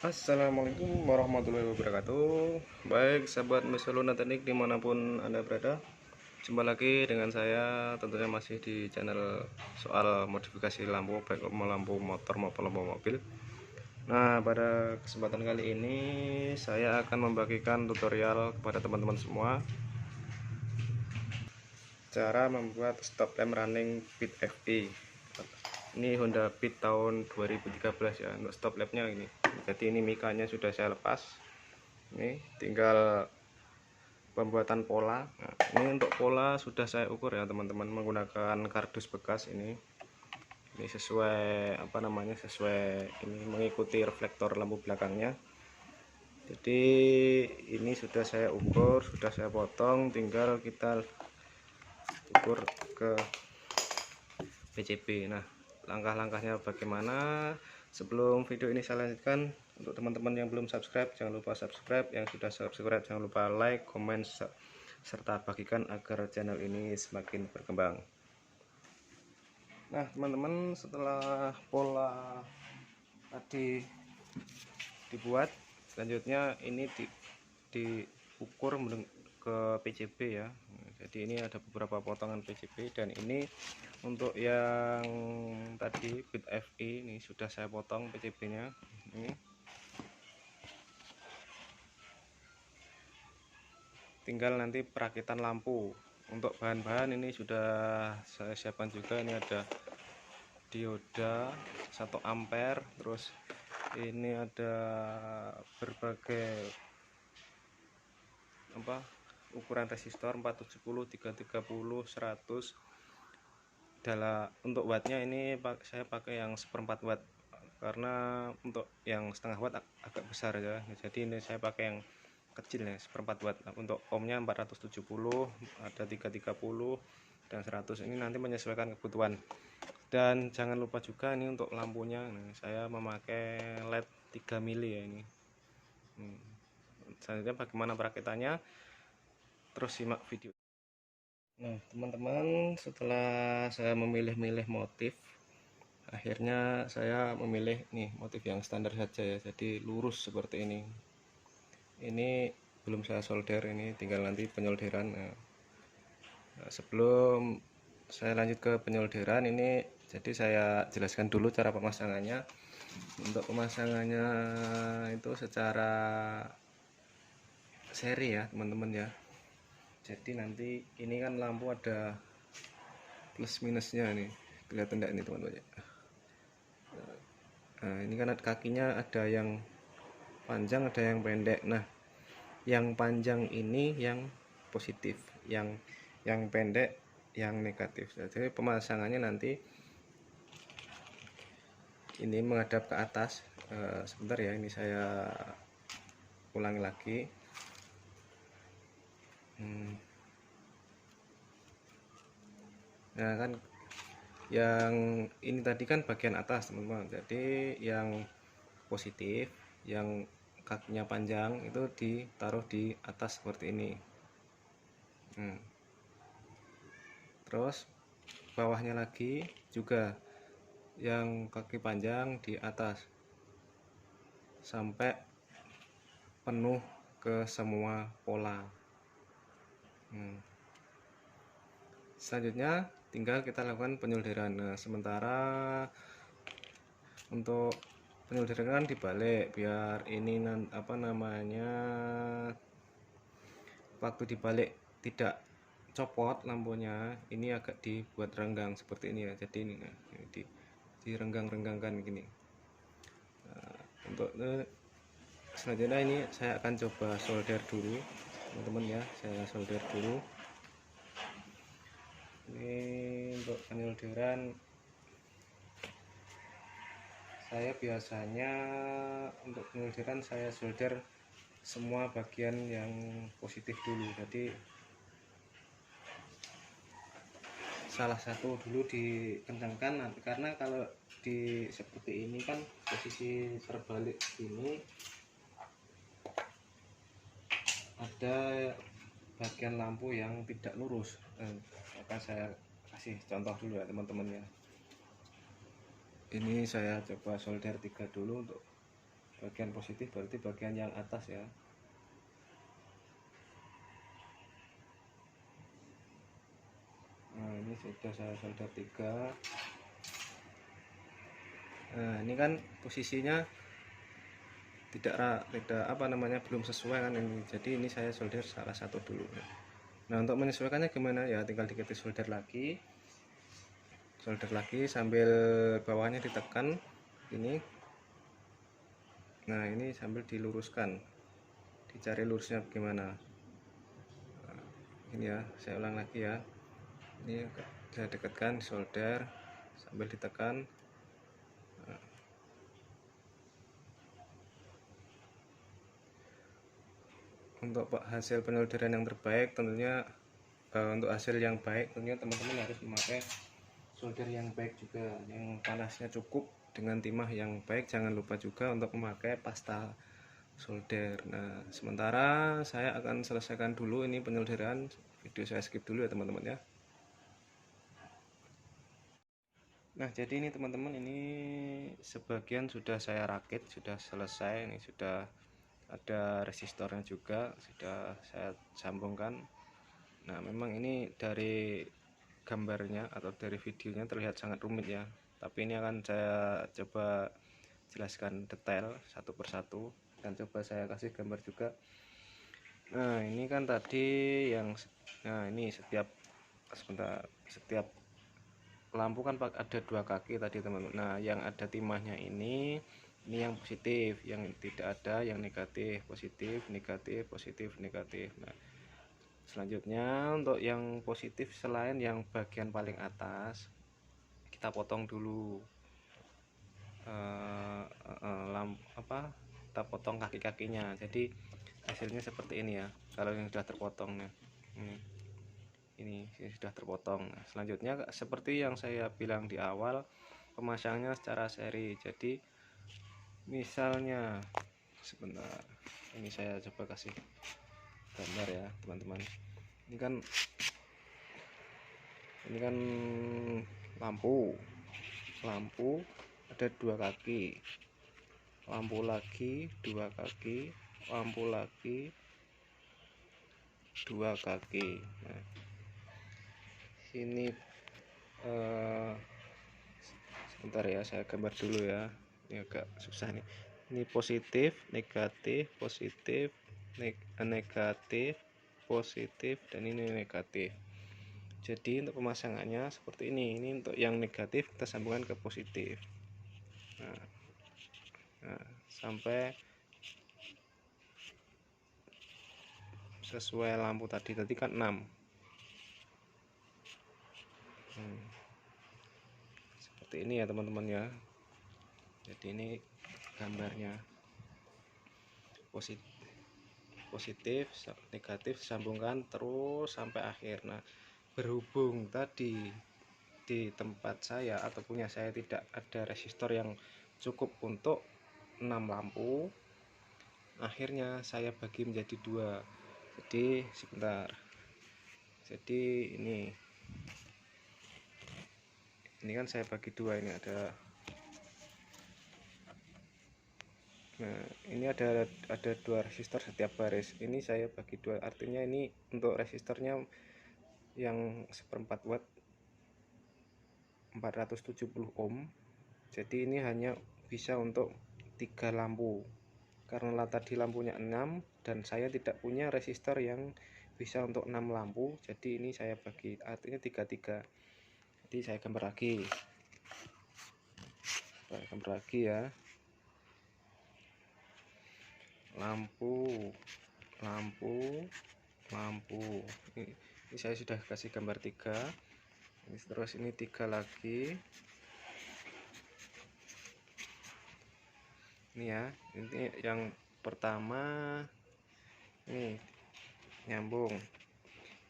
Assalamualaikum warahmatullahi wabarakatuh. Baik sahabat Mesoluna Teknik dimanapun Anda berada, jumpa lagi dengan saya, tentunya masih di channel soal modifikasi lampu, baik lampu motor maupun lampu mobil. Nah, pada kesempatan kali ini saya akan membagikan tutorial kepada teman-teman semua cara membuat stop lamp running Beat FE. Ini Honda Beat tahun 2013 ya. Untuk stop lampnya ini, jadi ini mikanya sudah saya lepas. Ini tinggal pembuatan pola. Nah, ini untuk pola sudah saya ukur ya teman-teman, menggunakan kardus bekas ini sesuai sesuai ini, mengikuti reflektor lampu belakangnya. Jadi ini sudah saya ukur, sudah saya potong, tinggal kita ukur ke PCB. Nah, langkah-langkahnya bagaimana? Sebelum video ini saya lanjutkan, untuk teman-teman yang belum subscribe, jangan lupa subscribe. Yang sudah subscribe, jangan lupa like, komen, serta bagikan agar channel ini semakin berkembang. Nah, teman-teman, setelah pola tadi dibuat, selanjutnya ini diukur ke PCB ya. Jadi ini ada beberapa potongan PCB, dan ini untuk yang tadi Beat FE ini sudah saya potong PCB nya. Ini tinggal nanti perakitan lampu. Untuk bahan-bahan ini sudah saya siapkan juga. Ini ada dioda 1 ampere, terus ini ada berbagai ukuran resistor 470, 330, 100. Untuk wattnya ini saya pakai yang 1/4 watt, karena untuk yang setengah watt agak besar ya. Jadi ini saya pakai yang kecil ya, 1/4 watt. Untuk ohmnya 470, ada 330 dan 100. Ini nanti menyesuaikan kebutuhan. Dan jangan lupa juga ini untuk lampunya, saya memakai LED 3 mili ya ini. Selanjutnya bagaimana perakitannya, terus simak video. Nah teman-teman, setelah saya memilih-milih motif, akhirnya saya memilih nih motif yang standar saja ya, jadi lurus seperti ini. Ini belum saya solder, ini tinggal nanti penyolderan. Nah, sebelum saya lanjut ke penyolderan ini, jadi saya jelaskan dulu cara pemasangannya. Untuk pemasangannya itu secara seri ya teman-teman ya. Jadi nanti ini kan lampu ada plus minusnya nih, kelihatan enggak ini teman-teman ya. Nah ini kan kakinya ada yang panjang, ada yang pendek. Nah yang panjang ini yang positif, yang pendek yang negatif. Jadi pemasangannya nanti ini menghadap ke atas. Sebentar ya, ini saya ulangi lagi. Nah kan yang ini tadi kan bagian atas teman-teman, jadi yang positif, yang kakinya panjang itu ditaruh di atas seperti ini. Terus bawahnya lagi juga yang kaki panjang di atas sampai penuh ke semua pola. Selanjutnya tinggal kita lakukan penyolderan. Nah sementara untuk penyolderan dibalik biar ini waktu dibalik tidak copot lampunya. Ini agak dibuat renggang seperti ini ya. Jadi ini direnggang-renggangkan gini. Nah, untuk selanjutnya ini saya akan coba solder dulu teman-teman ya. Saya solder dulu. Ini untuk penyolderan saya biasanya, untuk penyolderan saya solder semua bagian yang positif dulu. Jadi salah satu dulu dikencangkan, karena kalau di seperti ini kan posisi terbalik ini ada bagian lampu yang tidak lurus. Maka saya kasih contoh dulu ya teman-teman ya. Ini saya coba solder 3 dulu untuk bagian positif berarti bagian yang atas ya. Nah ini sudah saya solder 3. Nah ini kan posisinya tidak apa namanya, belum sesuai kan ini, jadi ini saya solder salah satu dulu. Nah untuk menyesuaikannya gimana ya, tinggal diketik solder lagi sambil bawahnya ditekan ini. Nah ini sambil diluruskan, dicari lurusnya bagaimana. Nah, ini ya, saya ulang lagi ya, ini saya dekatkan solder sambil ditekan. Nah, untuk hasil penyolderan yang terbaik tentunya, untuk hasil yang baik tentunya teman-teman harus memakai solder yang baik juga, yang panasnya cukup dengan timah yang baik. Jangan lupa juga untuk memakai pasta solder. Nah sementara saya akan selesaikan dulu ini penyolderan, video saya skip dulu ya teman-teman ya. Nah jadi ini teman-teman, ini sebagian sudah saya rakit, sudah selesai, ini sudah ada resistornya juga, sudah saya sambungkan. Nah memang ini dari gambarnya atau dari videonya terlihat sangat rumit ya, tapi ini akan saya coba jelaskan detail satu persatu dan coba saya kasih gambar juga. Nah ini kan tadi yang, nah ini setiap lampu kan ada 2 kaki tadi teman-teman. Nah yang ada timahnya ini yang positif, yang tidak ada yang negatif, positif negatif, positif negatif. Nah selanjutnya untuk yang positif, selain yang bagian paling atas, kita potong dulu kita potong kaki-kakinya, jadi hasilnya seperti ini ya. Kalau yang sudah terpotong, nah ini sudah terpotong. Nah, selanjutnya seperti yang saya bilang di awal, pemasangnya secara seri. Jadi misalnya, sebentar, ini saya coba kasih gambar ya teman-teman. Ini kan lampu ada 2 kaki, lampu lagi 2 kaki, lampu lagi 2 kaki. Nah ini sebentar ya, saya gambar dulu ya, ini agak susah nih. Ini positif negatif, positif negatif, positif, dan ini negatif. Jadi untuk pemasangannya seperti ini untuk yang negatif kita sambungkan ke positif. Nah, sampai sesuai lampu tadi kan 6. Seperti ini ya teman-teman ya. Jadi ini gambarnya, positif negatif sambungkan terus sampai akhir. Nah berhubung tadi di tempat saya atau punya saya tidak ada resistor yang cukup untuk 6 lampu, akhirnya saya bagi menjadi 2. Jadi sebentar, jadi ini kan saya bagi 2, ini ada, nah ini ada 2 resistor setiap baris. Ini saya bagi 2, artinya ini untuk resistornya yang 1/4 watt 470 ohm. Jadi ini hanya bisa untuk 3 lampu, karena tadi lampunya 6 dan saya tidak punya resistor yang bisa untuk 6 lampu. Jadi ini saya bagi, artinya 3-3. Jadi saya gambar lagi ya, lampu ini saya sudah kasih gambar 3. Ini terus ini 3 lagi, ini ya. Ini yang pertama, ini nyambung,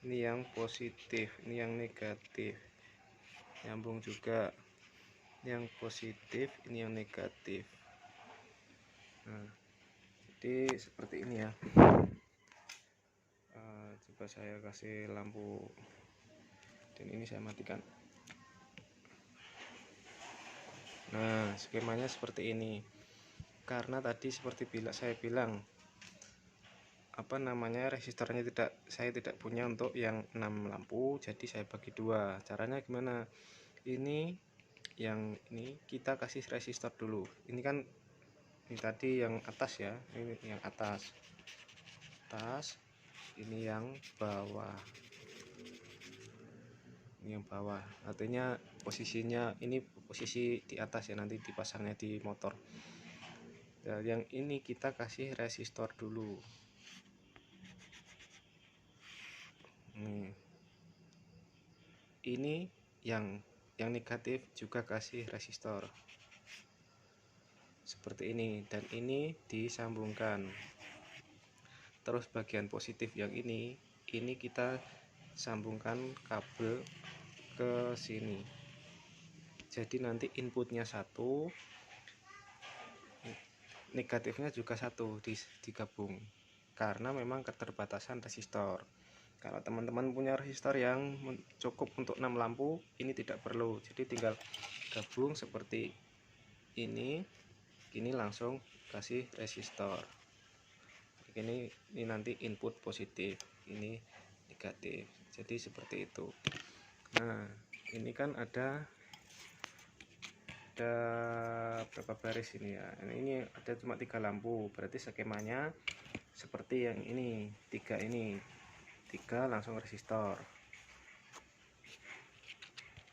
ini yang positif, ini yang negatif, nyambung juga, ini yang positif, ini yang negatif. Nah jadi seperti ini ya. Coba saya kasih lampu, dan ini saya matikan. Nah skemanya seperti ini. karena tadi seperti saya bilang apa namanya, resistornya saya tidak punya untuk yang 6 lampu, jadi saya bagi dua. Caranya gimana? Ini yang ini kita kasih resistor dulu. Ini kan ini tadi yang atas ya, ini yang atas, ini yang bawah, artinya posisinya ini posisi di atas ya, nanti dipasangnya di motor. Nah, yang ini kita kasih resistor dulu. Ini yang negatif juga kasih resistor seperti ini, dan ini disambungkan. Terus bagian positif yang ini kita sambungkan kabel ke sini, jadi nanti inputnya satu, negatifnya juga satu, digabung, karena memang keterbatasan resistor. Kalau teman-teman punya resistor yang cukup untuk 6 lampu, ini tidak perlu, jadi tinggal gabung seperti ini langsung kasih resistor. Ini nanti input positif, ini negatif, jadi seperti itu. Nah, ini kan ada berapa baris ini ya, ini ada cuma 3 lampu, berarti skemanya seperti yang ini, 3 langsung resistor.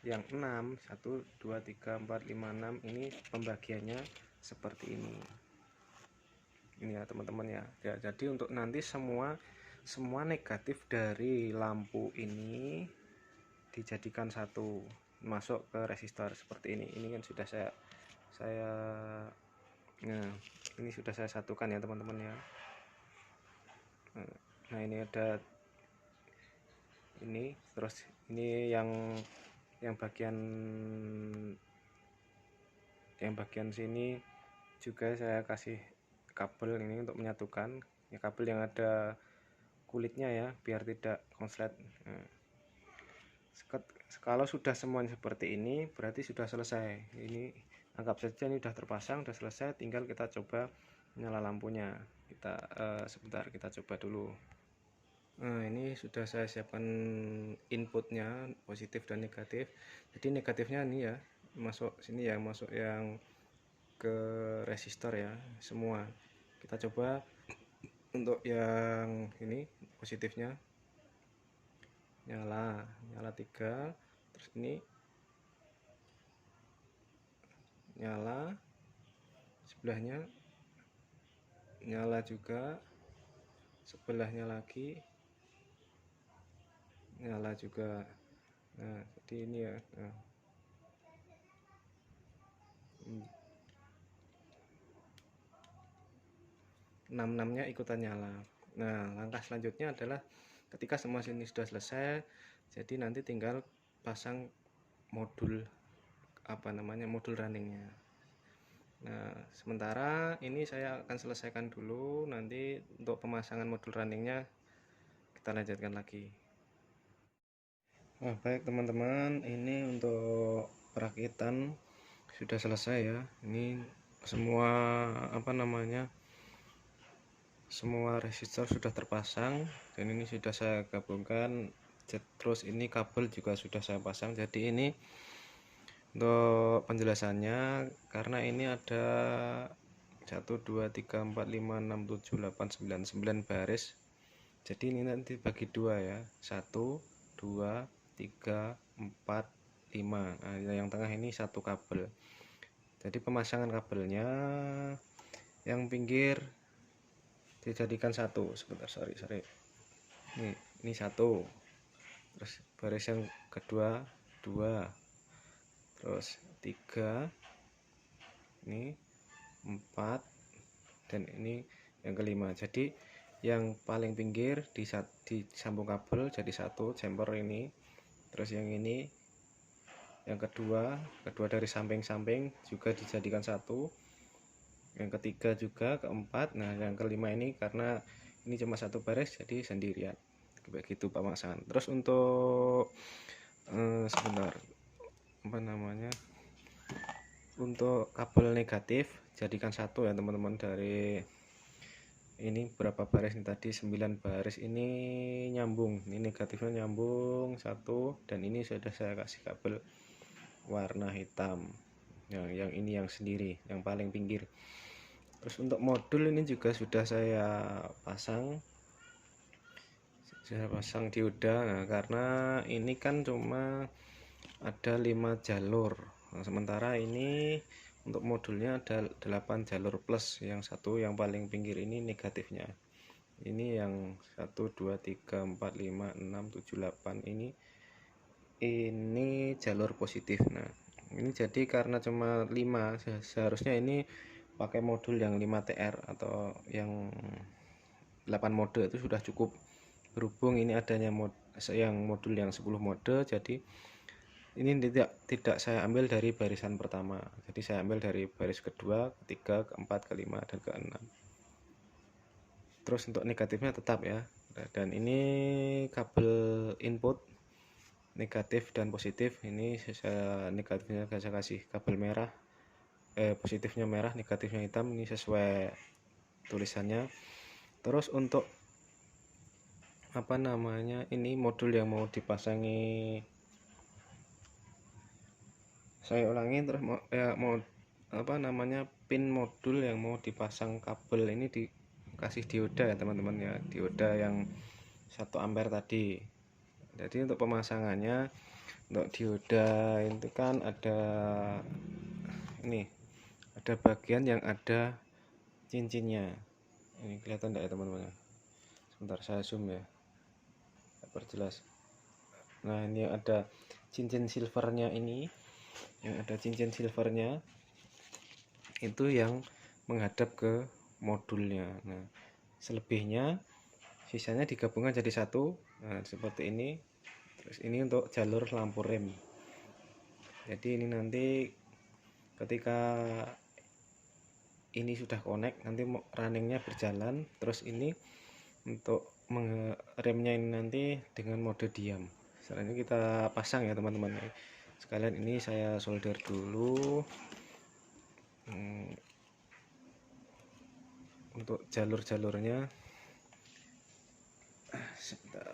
Yang 6 1 2 3 4 5 6 ini pembagiannya seperti ini ya teman-teman ya. Jadi untuk nanti semua negatif dari lampu ini dijadikan satu, masuk ke resistor seperti ini. Ini kan sudah nah ini sudah saya satukan ya teman-teman ya. Nah ini ada ini, terus ini yang bagian sini juga saya kasih kabel ini untuk menyatukan ya, kabel yang ada kulitnya ya, biar tidak konslet. Kalau sudah semuanya seperti ini berarti sudah selesai. Ini anggap saja ini sudah terpasang, sudah selesai, tinggal kita coba nyala lampunya. Sebentar kita coba dulu. Nah ini sudah saya siapkan inputnya, positif dan negatif. Jadi negatifnya ini ya masuk sini ya, masuk yang ke resistor ya semua. Kita coba untuk yang ini positifnya nyala 3, terus ini nyala, sebelahnya nyala juga, sebelahnya lagi nyala juga. Nah jadi ini ya, 6-6-nya ikutan nyala. Nah langkah selanjutnya adalah ketika semua sini sudah selesai, jadi nanti tinggal pasang modul modul runningnya. Nah sementara ini saya akan selesaikan dulu, nanti untuk pemasangan modul runningnya kita lanjutkan lagi. Nah baik teman-teman, ini untuk perakitan sudah selesai ya. Ini semua semua resistor sudah terpasang, dan ini sudah saya gabungkan. Terus ini kabel juga sudah saya pasang. Jadi ini untuk penjelasannya, karena ini ada 1 2 3 4 5 6 7 8 9 baris, jadi ini nanti bagi dua ya, 1 2 3 4 5. Nah yang tengah ini satu kabel. Jadi pemasangan kabelnya yang pinggir dijadikan satu, sebentar, sorry ini satu, terus baris yang kedua 2, terus 3, ini 4, dan ini yang kelima. Jadi yang paling pinggir disambung kabel jadi satu jumper ini, terus yang ini yang kedua dari samping-samping juga dijadikan satu, yang ketiga juga, keempat. Nah yang kelima ini karena ini cuma satu baris jadi sendirian, begitu pemasangan. Terus untuk sebentar Untuk kabel negatif jadikan satu ya teman-teman. Dari ini berapa baris nih tadi, 9 baris ini nyambung, ini negatifnya nyambung satu, dan ini sudah saya kasih kabel warna hitam yang ini yang sendiri, yang paling pinggir. Terus untuk modul ini juga sudah saya pasang dioda. Nah, karena ini kan cuma ada 5 jalur. Nah, sementara ini untuk modulnya ada 8 jalur plus, yang satu yang paling pinggir ini negatifnya. Ini yang 1 2 3 4 5 6 7 8 ini jalur positif. Nah, ini jadi karena cuma 5, seharusnya ini pakai modul yang 5TR atau yang 8 mode itu sudah cukup. Berhubung ini adanya modul yang 10 mode, jadi ini tidak saya ambil dari barisan pertama, jadi saya ambil dari baris kedua, ketiga, keempat, kelima, dan keenam. Terus untuk negatifnya tetap ya. Dan ini kabel input negatif dan positif, ini negatifnya saya kasih kabel merah, positifnya merah, negatifnya hitam, ini sesuai tulisannya. Terus untuk apa namanya, ini modul yang mau dipasangi, saya ulangi terus, mau apa namanya, pin modul yang mau dipasang kabel ini dikasih dioda ya teman-teman ya, dioda yang 1 ampere tadi. Jadi untuk pemasangannya, untuk dioda itu kan ada ini, ada bagian yang ada cincinnya. Ini kelihatan enggak ya teman-teman? Sebentar saya zoom ya, perjelas. Nah, ini ada cincin silvernya, ini yang ada cincin silvernya itu yang menghadap ke modulnya. Nah, selebihnya sisanya digabungkan jadi satu. Nah, seperti ini. Terus ini untuk jalur lampu rem. Jadi ini nanti ketika ini sudah connect, nanti runningnya berjalan. Terus ini untuk remnya ini nanti dengan mode diam. Selanjutnya kita pasang ya teman-teman. Sekalian ini saya solder dulu. Untuk jalur-jalurnya sebentar.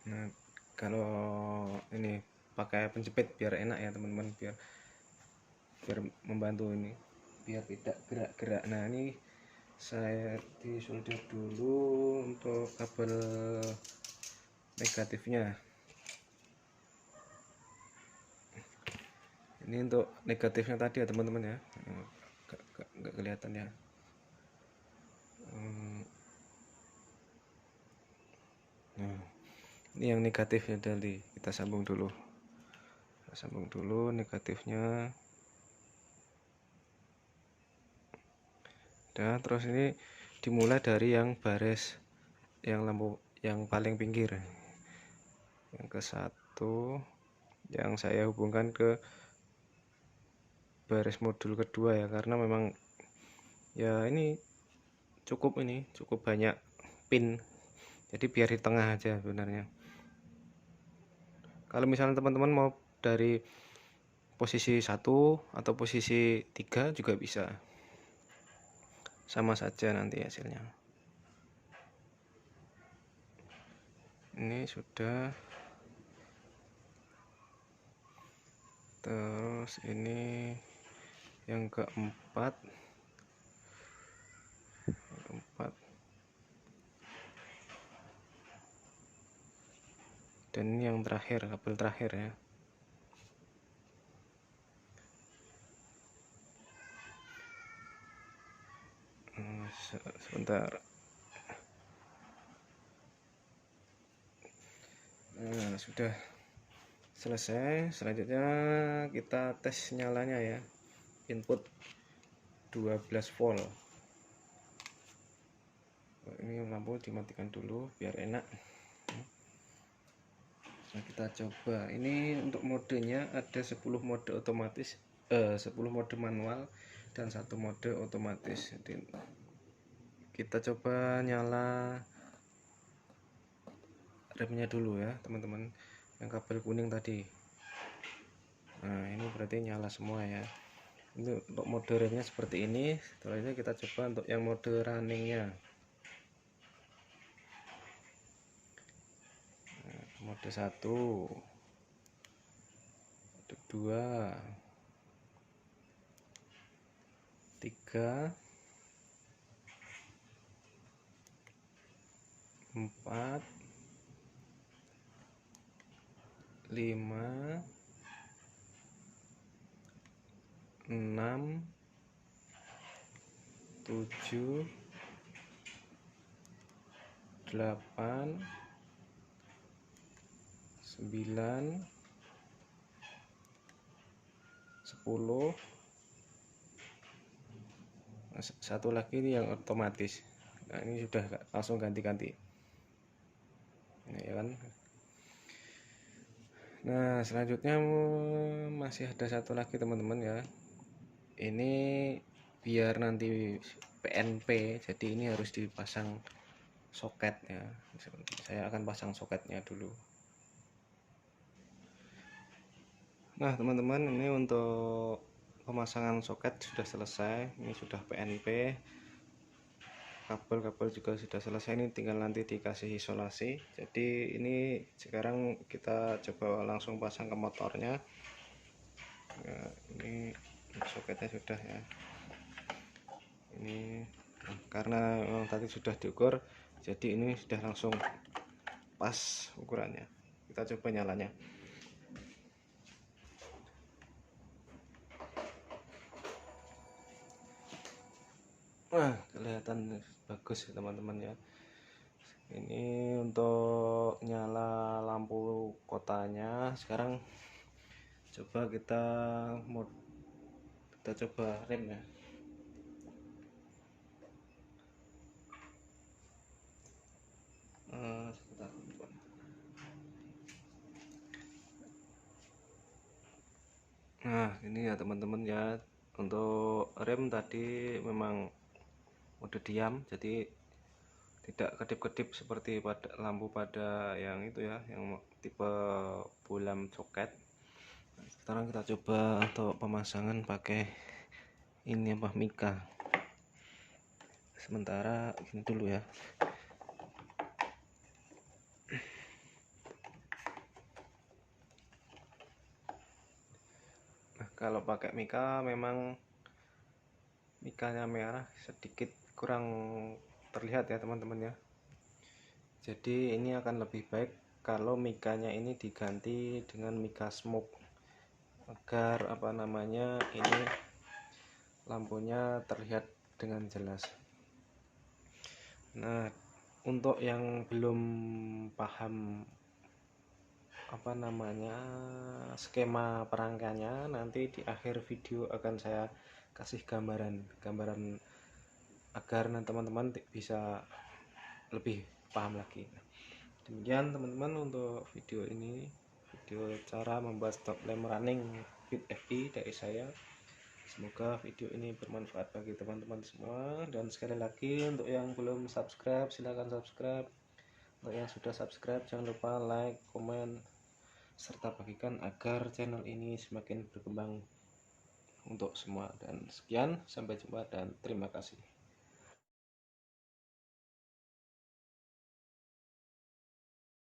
Nah, kalau ini pakai penjepit biar enak ya teman-teman, biar membantu ini, biar tidak gerak-gerak. Nah, ini saya disolder dulu untuk kabel negatifnya. Ini untuk negatifnya tadi ya teman-teman ya, nggak kelihatan ya. Nah, ini yang negatifnya tadi, kita sambung dulu. Negatifnya. Dan terus ini dimulai dari yang baris yang lampu yang paling pinggir, yang ke satu, yang saya hubungkan ke baris modul kedua ya, karena memang ya ini cukup banyak pin, jadi biar di tengah aja sebenarnya. Kalau misalnya teman-teman mau dari posisi 1 atau posisi 3 juga bisa, sama saja nanti hasilnya. Ini sudah. Terus ini yang keempat, dan ini yang terakhir, kabel terakhir ya. Sebentar. Nah, sudah selesai. Selanjutnya kita tes nyalanya ya, input 12 volt. Ini lampu dimatikan dulu biar enak. Nah, kita coba. Ini untuk modenya ada 10 mode otomatis, 10 mode manual dan 1 mode otomatis. Jadi kita coba nyala remnya dulu ya teman-teman, yang kabel kuning tadi. Nah ini berarti nyala semua ya. Ini untuk mode remnya seperti ini. Setelah ini kita coba untuk yang mode runningnya. Nah, mode 1, mode 2, 3, 4, 5, 6, 7, 8, 9, 10. Satu lagi ini yang otomatis. Nah ini sudah langsung ganti-ganti, nah, ya kan. Nah selanjutnya masih ada satu lagi teman-teman ya, ini biar nanti PNP, jadi ini harus dipasang soket ya. Saya akan pasang soketnya dulu. Nah teman-teman, ini untuk pemasangan soket sudah selesai. Ini sudah PNP, kabel-kabel juga sudah selesai, ini tinggal nanti dikasih isolasi. Jadi ini sekarang kita coba langsung pasang ke motornya. Nah, ini soketnya sudah ya. Ini karena memang tadi sudah diukur, jadi ini sudah langsung pas ukurannya. Kita coba nyalanya. Wah kelihatan bagus ya teman-teman ya. Ini untuk nyala lampu kotanya. Sekarang coba kita coba rem ya. Sebentar. Nah ini ya teman-teman ya, untuk rem tadi memang mode diam, jadi tidak kedip-kedip seperti pada lampu pada yang itu ya, yang tipe bolam soket. Nah, sekarang kita coba untuk pemasangan pakai ini apa, mika. Sementara ini dulu ya. Nah kalau pakai mika memang mikanya merah, sedikit kurang terlihat ya teman-teman ya. Jadi ini akan lebih baik kalau mikanya ini diganti dengan mika smoke, agar apa namanya, ini lampunya terlihat dengan jelas. Nah untuk yang belum paham apa namanya skema perangkaiannya, nanti di akhir video akan saya kasih gambaran agar teman-teman bisa lebih paham lagi. Demikian teman-teman untuk video ini, video cara membuat stop lamp running with FE dari saya. Semoga video ini bermanfaat bagi teman-teman semua, dan sekali lagi untuk yang belum subscribe silahkan subscribe. Untuk yang sudah subscribe jangan lupa like, komen, serta bagikan agar channel ini semakin berkembang untuk semua. Dan sekian, sampai jumpa dan terima kasih.